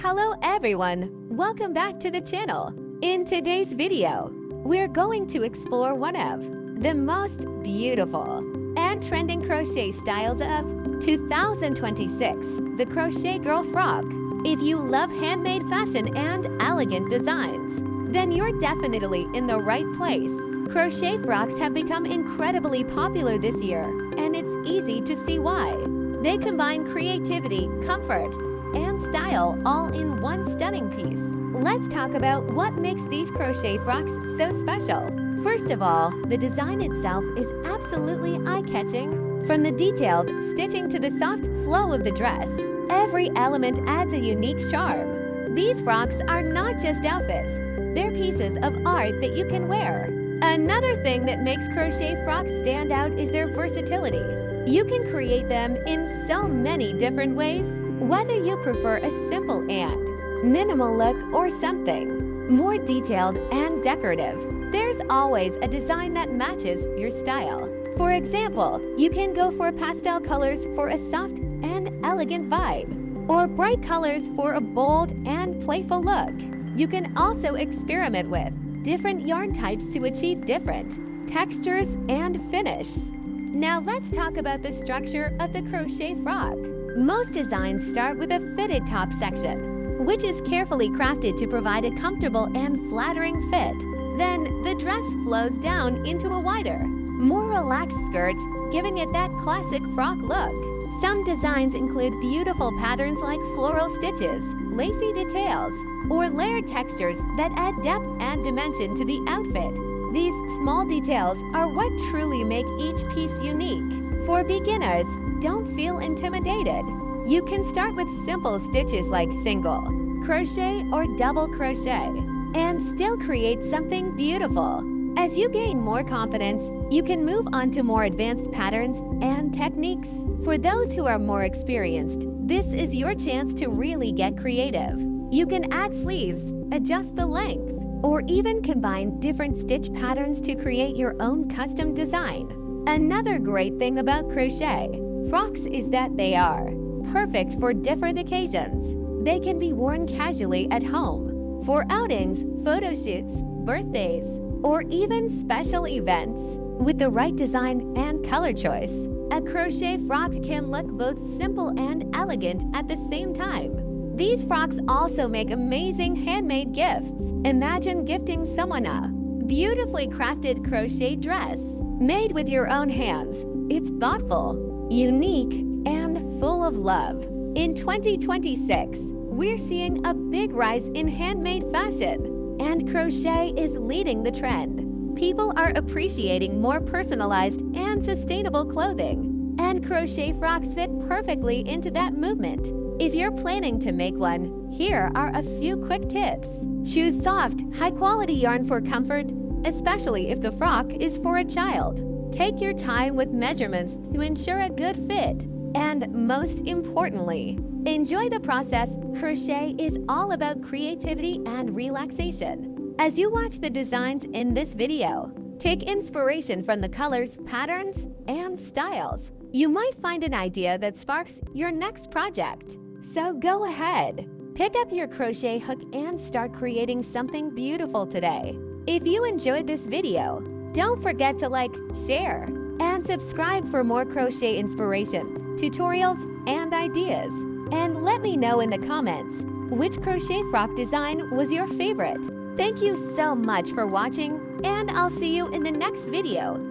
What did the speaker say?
Hello everyone! Welcome back to the channel. In today's video, we're going to explore one of the most beautiful and trending crochet styles of 2026, the Crochet Girl Frock. If you love handmade fashion and elegant designs, then you're definitely in the right place. Crochet frocks have become incredibly popular this year, and it's easy to see why. They combine creativity, comfort, and style all in one stunning piece. Let's talk about what makes these crochet frocks so special. First of all, the design itself is absolutely eye-catching. From the detailed stitching to the soft flow of the dress, every element adds a unique charm. These frocks are not just outfits, they're pieces of art that you can wear. Another thing that makes crochet frocks stand out is their versatility. You can create them in so many different ways, whether you prefer a simple and minimal look or something more detailed and decorative. There's always a design that matches your style. For example, you can go for pastel colors for a soft and elegant vibe, or bright colors for a bold and playful look. You can also experiment with different yarn types to achieve different textures and finish. Now let's talk about the structure of the crochet frock. Most designs start with a fitted top section, which is carefully crafted to provide a comfortable and flattering fit. Then the dress flows down into a wider, more relaxed skirt, giving it that classic frock look. Some designs include beautiful patterns like floral stitches, lacy details, or layered textures that add depth and dimension to the outfit. These small details are what truly make each piece unique. For beginners, don't feel intimidated. You can start with simple stitches like single crochet or double crochet and still create something beautiful. As you gain more confidence, you can move on to more advanced patterns and techniques. For those who are more experienced, this is your chance to really get creative. You can add sleeves, adjust the length, or even combine different stitch patterns to create your own custom design. Another great thing about crochet frocks is that they are perfect for different occasions. They can be worn casually at home, for outings, photo shoots, birthdays, or even special events. With the right design and color choice, a crochet frock can look both simple and elegant at the same time. These frocks also make amazing handmade gifts. Imagine gifting someone a beautifully crafted crochet dress made with your own hands. It's thoughtful, unique, and full of love. In 2026, we're seeing a big rise in handmade fashion, and crochet is leading the trend. People are appreciating more personalized and sustainable clothing, and crochet frocks fit perfectly into that movement. If you're planning to make one, here are a few quick tips. Choose soft, high-quality yarn for comfort, especially if the frock is for a child. Take your time with measurements to ensure a good fit. And most importantly, enjoy the process. Crochet is all about creativity and relaxation. As you watch the designs in this video, take inspiration from the colors, patterns, and styles. You might find an idea that sparks your next project. So go ahead, pick up your crochet hook and start creating something beautiful today. If you enjoyed this video, don't forget to like, share, and subscribe for more crochet inspiration, tutorials, and ideas. And let me know in the comments which crochet frock design was your favorite. Thank you so much for watching, and I'll see you in the next video.